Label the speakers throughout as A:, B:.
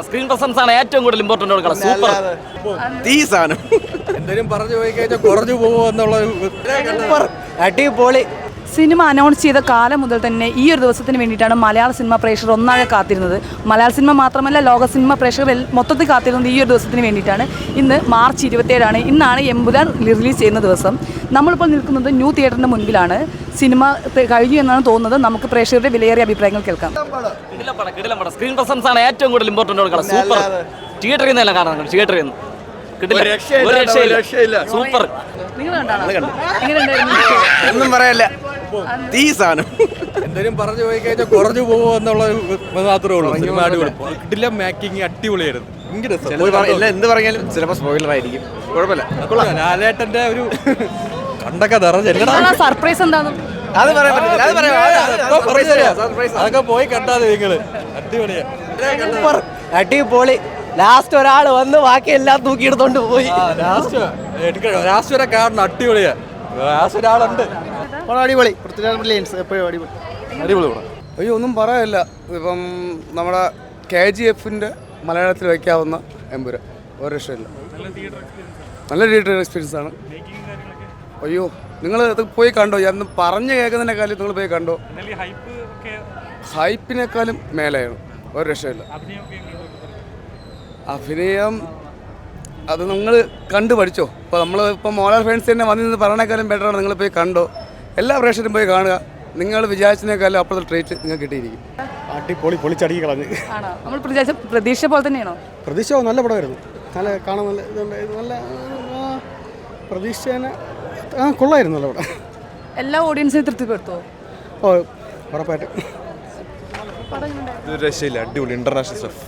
A: Screen presence ആണ് ഏറ്റവും കൂടുതൽ ഇമ്പോർട്ടന്റ്. സൂപ്പർ
B: ഈ സാധനം എന്തെങ്കിലും പറഞ്ഞു പോയി കഴിഞ്ഞാൽ കുറഞ്ഞു പോകുമോ എന്നുള്ള
C: അടിപൊളി.
D: സിനിമ അനൗൺസ് ചെയ്ത കാലം മുതൽ തന്നെ ഈ ഒരു ദിവസത്തിന് വേണ്ടിയിട്ടാണ് മലയാള സിനിമ പ്രേക്ഷകർ ഒന്നാകെ കാത്തിരുന്നത്. മലയാള സിനിമ മാത്രമല്ല, ലോക സിനിമ പ്രേക്ഷകർ മൊത്തത്തിൽ കാത്തിരുന്നത് ഈ ഒരു ദിവസത്തിന് വേണ്ടിയിട്ടാണ്. ഇന്ന് മാർച്ച് 27 ഇന്നാണ് എമ്പുരാൻ റിലീസ് ചെയ്യുന്ന ദിവസം. നമ്മളിപ്പോൾ നിൽക്കുന്നത് ന്യൂ തിയേറ്ററിൻ്റെ മുൻപിലാണ്. സിനിമ കഴിഞ്ഞു എന്നാണ് തോന്നുന്നത്. നമുക്ക് പ്രേക്ഷകരുടെ വിലയേറിയ അഭിപ്രായങ്ങൾ കേൾക്കാം.
A: സ്ക്രീൻ പ്രസൻസ് ആണ് ഏറ്റവും കൂടുതൽ ഇമ്പോർട്ടന്റ്. സൂപ്പർ. തിയേറ്ററിൽ നിന്നല്ല കാണാൻ, തിയേറ്ററിൽ നിന്ന് സൂപ്പർ.
B: ഒന്നും പറയല്ല. ഈ സാധനം എന്തെങ്കിലും പറഞ്ഞു പോയി കഴിഞ്ഞാൽ കുറഞ്ഞു പോകുമോ എന്നുള്ള മാത്രമേ ഉള്ളൂ. സിനിമ അടിപൊളി, കിട്ടില്ല, മേക്കിംഗ് അടിപൊളിയായിരുന്നു. എന്ത് പറഞ്ഞാലും ചിലപ്പോൾ സ്പോയിലർ ആയിരിക്കും. കുഴപ്പമില്ല. ലാലേട്ടന്റെ ഒരു കണ്ടൊക്കെ നിറഞ്ഞ
D: സർപ്രൈസ് എന്താണ്
B: അത് പറയാൻ പറ്റില്ല. അതൊക്കെ പോയി കണ്ടാതെ നിങ്ങള്. അടിപൊളിയാ,
C: അടിപൊളി. ലാസ്റ്റ് ഒരാൾ വന്ന് ബാക്കി എല്ലാം തൂക്കിയെടുത്തോണ്ട് പോയി.
B: ലാസ്റ്റ് വരെ കാണണം. അടിപൊളിയാ. ലാസ്റ്റ് ഒരാളുണ്ട്.
E: അടിപൊളി. എപ്പോഴും അടിപൊളി.
B: അടിപൊളി.
E: അയ്യോ, ഒന്നും പറയാനില്ല. ഇപ്പം നമ്മുടെ KGF-ന്റെ മലയാളത്തിൽ വയ്ക്കാവുന്ന എമ്പുരാൻ ഒരു രക്ഷയില്ല. നല്ല തിയേറ്റർ എക്സ്പീരിയൻസ് ആണ്. അയ്യോ, നിങ്ങൾ ഇത് പോയി കണ്ടോ? ഞാൻ പറഞ്ഞു കേൾക്കുന്നതിനേക്കാളും നിങ്ങൾ പോയി കണ്ടോ? ഹൈപ്പിനേക്കാളും മേലെയാണ്. ഒരു രക്ഷയില്ല. അഭിനയം അത് നിങ്ങൾ കണ്ടു പഠിച്ചോ. ഇപ്പോൾ നമ്മൾ ഇപ്പോൾ മോഹൻലാൽ ഫാൻസ് തന്നെ വന്നിരുന്ന് പറയണേക്കാളും ബെറ്ററാണ്. നിങ്ങൾ പോയി കണ്ടോ? എല്ലാ പ്രേക്ഷകരും പോയി കാണുക. നിങ്ങൾ വിചാരിച്ചതിനേക്കാളും അപ്പോഴത്തെ ട്രീറ്റ് നിങ്ങൾക്ക് കിട്ടിയിരിക്കും.
F: അടിപൊളി, പൊളിച്ചടിക്ക് കളഞ്ഞ്.
D: നമ്മൾ പ്രതീക്ഷ പോലെ തന്നെയാണോ?
F: പ്രതീക്ഷ നല്ല പടമായിരുന്നു. നല്ല കാണാൻ നല്ല ഇതുണ്ടായിരുന്നു. നല്ല പ്രതീക്ഷേനെ കൊള്ളായിരുന്നു. നല്ല പടം.
D: എല്ലാ ഓഡിയൻസിനെ തൃപ്തിപ്പെടുത്തുമോ?
F: ഓ, ഉറപ്പായിട്ടും.
G: ഇതൊരു രക്ഷയില്ല. അടിപൊളി. ഇന്റർനാഷണൽ സ്റ്റഫ്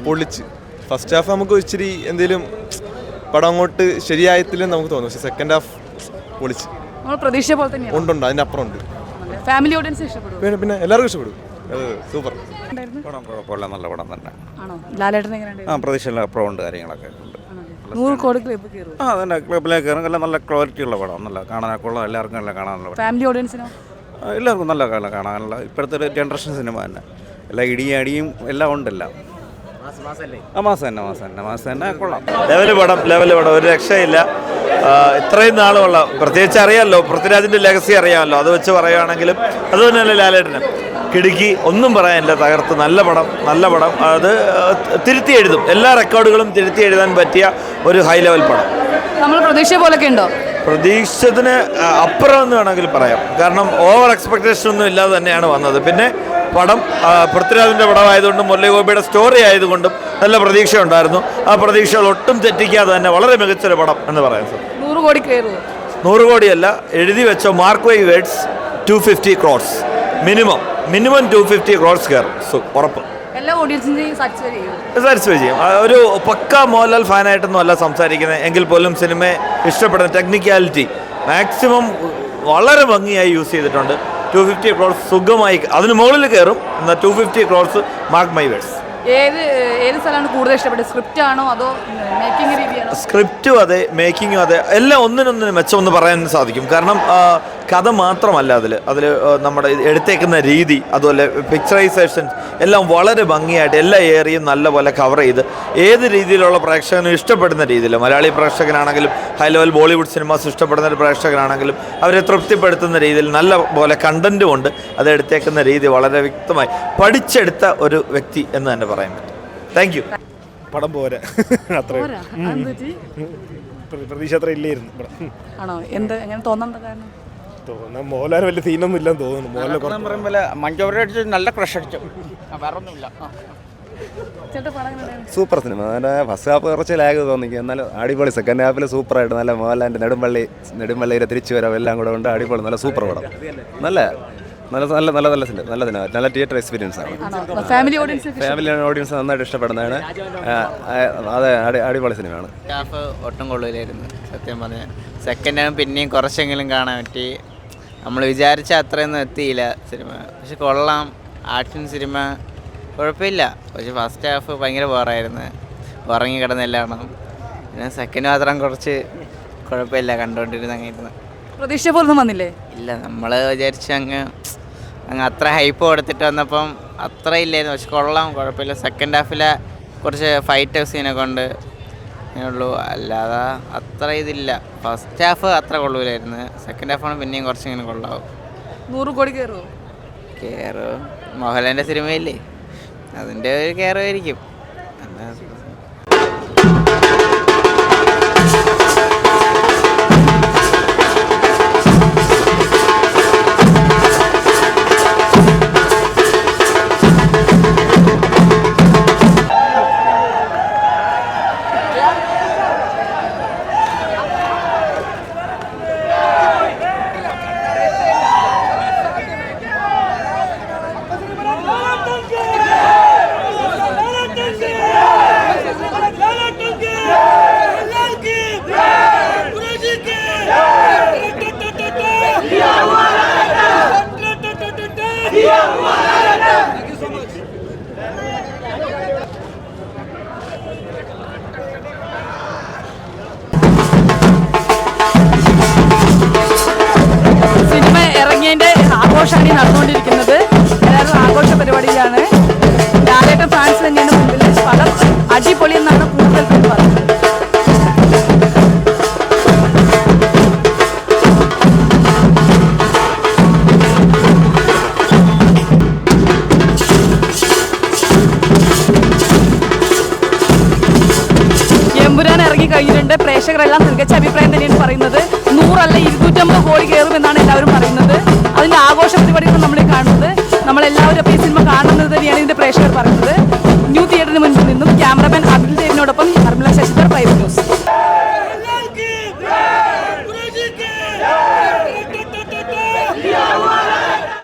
G: പൊളിച്ച്. ഫസ്റ്റ് ഹാഫ് നമുക്ക് ഇച്ചിരി എന്തെങ്കിലും പടം അങ്ങോട്ട് ശരിയായത്തിലും നമുക്ക് തോന്നും. പക്ഷെ സെക്കൻഡ് ഹാഫ് പൊളിച്ച്.
D: പ്രതീക്ഷ പോലെ തന്നെയാണ്.
G: ഉണ്ട്, അതിൻ്റെ അപ്പുറം ഉണ്ട്.
D: ഫാമിലി ഓഡിയൻസ് ഇഷ്ടപ്പെടും.
G: പിന്നെ എല്ലാവർക്കും ഇഷ്ടപ്പെടും. സൂപ്പർ
B: പടം. കുഴപ്പമില്ല, നല്ല പടം തന്നെ.
D: ലാലേട്ടൻ എങ്ങനെയുണ്ട്?
B: പ്രതീക്ഷയില്ല, അപ്പുറം ഉണ്ട്, കാര്യങ്ങളൊക്കെ ഉണ്ട്.
D: 100 കോടി ക്ലബ് കയറും.
B: അതന്നെ, ക്ലബിലേക്ക് കയറും. നല്ല ക്വാളിറ്റി ഉള്ള പടം. നല്ല കാണാനൊക്കെ എല്ലാവർക്കും നല്ല കാണാനുള്ള.
D: ഫാമിലി ഓഡിയൻസിനോ?
B: എല്ലാവർക്കും നല്ല കാണാനുള്ള. ഇപ്പോഴത്തെ ഒരു ജനറേഷൻ സിനിമ തന്നെ. എല്ലാ ഇടിയും അടിയും എല്ലാം ഉണ്ടല്ലോ. മാസം തന്നെ കൊള്ളാം.
H: ലെവല് പടം ഒരു രക്ഷയില്ല. ഇത്രയും നാളുമുള്ള, പ്രത്യേകിച്ച് അറിയാമല്ലോ, പൃഥ്വിരാജിൻ്റെ ലെഗസി അറിയാമല്ലോ. അത് വെച്ച് പറയുകയാണെങ്കിലും അത് തന്നെയല്ലേ ലാലേട്ടന്. കിടുക്കി, ഒന്നും പറയാനില്ല. തകർത്ത്. നല്ല പടം. അത് തിരുത്തി എഴുതും. എല്ലാ റെക്കോർഡുകളും തിരുത്തി എഴുതാൻ പറ്റിയ ഒരു ഹൈ ലെവൽ പടം.
D: നമ്മൾ പ്രതീക്ഷ പോലൊക്കെ ഉണ്ടോ?
H: പ്രതീക്ഷിച്ചതിന് അപ്പുറം എന്ന് വേണമെങ്കിൽ പറയാം. കാരണം ഓവർ എക്സ്പെക്ടേഷൻ ഒന്നും ഇല്ലാതെ തന്നെയാണ് വന്നത്. പിന്നെ പടം പൃഥ്വിരാജിൻ്റെ പടമായതുകൊണ്ടും മുരളി ഗോപിയുടെ സ്റ്റോറി ആയതുകൊണ്ടും നല്ല പ്രതീക്ഷ ഉണ്ടായിരുന്നു. ആ പ്രതീക്ഷകൾ ഒട്ടും തെറ്റിക്കാതെ തന്നെ വളരെ മികച്ചൊരു പടം എന്ന് പറയാം.
D: 100 കോടി കയറുമോ?
H: 100 കോടിയല്ല, എഴുതി വെച്ചോ. Mark why words 250 crores minimum 250 crores കയറും. ഉറപ്പ്.
D: എല്ലാ ഓഡിയൻസിനെയും
H: സാറ്റിസ്ഫൈ ചെയ്യും. ഒരു പക്ക മോഹൻലാൽ ഫാനായിട്ടൊന്നും അല്ല സംസാരിക്കുന്നത്. എങ്കിൽ പോലും സിനിമയെ ഇഷ്ടപ്പെടുന്ന ടെക്നിക്കാലിറ്റി മാക്സിമം വളരെ ഭംഗിയായി യൂസ് ചെയ്തിട്ടുണ്ട്. 250 crores സുഖമായി അതിന് മുകളിൽ കയറും. എന്നാൽ 250 crores മാർക്ക് മൈ വേർഡ്സ്.
D: ഏത് സ്ഥലമാണ് കൂടുതൽ ഇഷ്ടപ്പെട്ടത്? സ്ക്രിപ്റ്റ് ആണോ അതോ മേക്കിംഗ് രീതിയാണോ?
H: സ്ക്രിപ്റ്റും അതെ, മേക്കിങ്ങും അതെ, എല്ലാം ഒന്നിനൊന്നിന് മെച്ചമെന്ന് പറയാൻ സാധിക്കും. കാരണം കഥ മാത്രമല്ല അതിൽ നമ്മുടെ എടുത്തേക്കുന്ന രീതി, അതുപോലെ പിക്ചറൈസേഷൻ എല്ലാം വളരെ ഭംഗിയായിട്ട് എല്ലാ ഏരിയയും നല്ലപോലെ കവർ ചെയ്ത് ഏത് രീതിയിലുള്ള പ്രേക്ഷകനും ഇഷ്ടപ്പെടുന്ന രീതിയിൽ, മലയാളി പ്രേക്ഷകനാണെങ്കിലും ഹൈ ലെവൽ ബോളിവുഡ് സിനിമാസ് ഇഷ്ടപ്പെടുന്ന ഒരു പ്രേക്ഷകനാണെങ്കിലും അവരെ തൃപ്തിപ്പെടുത്തുന്ന രീതിയിൽ നല്ല പോലെ കണ്ടൻറ്റും ഉണ്ട്. അത് എടുത്തേക്കുന്ന രീതി വളരെ വ്യക്തമായി പഠിച്ചെടുത്ത ഒരു വ്യക്തി എന്ന് തന്നെ പറയാൻ പറ്റും. Thank you.
F: പടം പോരാ, അത്ര പ്രതീക്ഷ അത്ര ഇല്ലായിരുന്നു.
D: ആണോ? എങ്ങനെ തോന്നുന്നുണ്ട്? കാരണം
F: തോന്നാൻ മോഹൻലാൽ വലിയ സീനൊന്നും ഇല്ലെന്ന് തോന്നുന്നു. മോഹൻലാൽ
E: മഞ്ചോറടിച്ച് നല്ല ക്രഷ് അടിച്ചു. വേറെ ഒന്നുമില്ല.
I: Super cinema. അതിൻ്റെ ഫസ്റ്റ് ഹാഫ് കുറച്ച് ലാഗ് തോന്നിക്കും. എന്നാലും അടിപൊളി. സെക്കൻഡ് ഹാഫിൽ സൂപ്പറായിട്ട് നല്ല മോഹൻലാലിൻ്റെ നെടുമ്പള്ളിയുടെ തിരിച്ചു വരവ് എല്ലാം കൂടെ ഉണ്ട്. അടിപൊളി, നല്ല സൂപ്പർ പടം. നല്ല തിയേറ്റർ എക്സ്പീരിയൻസ് ആണ്. ഫാമിലി ഓഡിയൻസ് നന്നായിട്ട് ഇഷ്ടപ്പെടുന്നതാണ്. അതെ, അടിപൊളി സിനിമയാണ്.
C: ഹാഫ് ഒട്ടും കൊള്ളില്ലായിരുന്നു സത്യം പറഞ്ഞാൽ. സെക്കൻഡ് ഹാഫ് പിന്നെയും കുറച്ചെങ്കിലും കാണാൻ പറ്റി. നമ്മൾ വിചാരിച്ച അത്രയൊന്നും എത്തിയില്ല സിനിമ. പക്ഷെ കൊള്ളാം. ആക്ഷൻ സിനിമ കുഴപ്പമില്ല. പക്ഷെ ഫസ്റ്റ് ഹാഫ് ഭയങ്കര ബോറായിരുന്നു. ഉറങ്ങി കിടന്നെല്ലാം. പിന്നെ സെക്കൻഡ് മാത്രം കുറച്ച് കുഴപ്പമില്ല, കണ്ടുകൊണ്ടിരുന്ന് അങ്ങനെ ഇരുന്ന്.
D: പ്രതീക്ഷ പോലൊന്നും വന്നില്ലേ?
C: ഇല്ല, നമ്മൾ വിചാരിച്ച അങ്ങ് അങ്ങ് അത്ര ഹൈപ്പ് കൊടുത്തിട്ട് വന്നപ്പം അത്ര ഇല്ലായിരുന്നു. പക്ഷെ കൊള്ളാം, കുഴപ്പമില്ല. സെക്കൻഡ് ഹാഫിലെ കുറച്ച് ഫൈറ്റ് സീനൊക്കെ ഉണ്ട് ഉള്ളൂ, അല്ലാതെ അത്ര ഇതില്ല. ഫസ്റ്റ് ഹാഫ് അത്ര കൊള്ളൂലായിരുന്നു. സെക്കൻഡ് ഹാഫാണ് പിന്നെയും കുറച്ചിങ്ങനെ കൊള്ളാവും.
D: 100 കോടി കയറുമോ?
C: കയറും, മോഹൻലാലിൻ്റെ സിനിമയില്ലേ, അതിൻ്റെ ഒരു കയറുമായിരിക്കും.
D: സിനിമ ഇറങ്ങിയതിൻ്റെ ആഘോഷമാണ് ഈ നടന്നുകൊണ്ടിരിക്കുന്നത്. എല്ലാവരും ആഘോഷ പരിപാടിയിലാണ്. ലാലേട്ടൻ ഫാൻസ് തന്നെയാണ് മുമ്പിൽ. പടം അടിപൊളി എന്നാണ് കൂടുതൽ പേര് പറയുന്നത്. എമ്പുരാൻ ഇറങ്ങി കഴിഞ്ഞിട്ടുണ്ട്. പ്രേക്ഷകരെല്ലാം മികച്ച അഭിപ്രായം തന്നെയാണ് പറയുന്നത്. 100 അല്ല 250 കോടി കയറുമെന്നാണ് എല്ലാവരും പറയുന്നത്. അതിൻ്റെ ആഘോഷ പരിപാടികൾ നമ്മൾ കാണുന്നത്. നമ്മളെല്ലാവരും അപ്പോൾ ഈ സിനിമ കാണുന്നത് തന്നെയാണ് ഇതിൻ്റെ പ്രേക്ഷകർ പറയുന്നത്.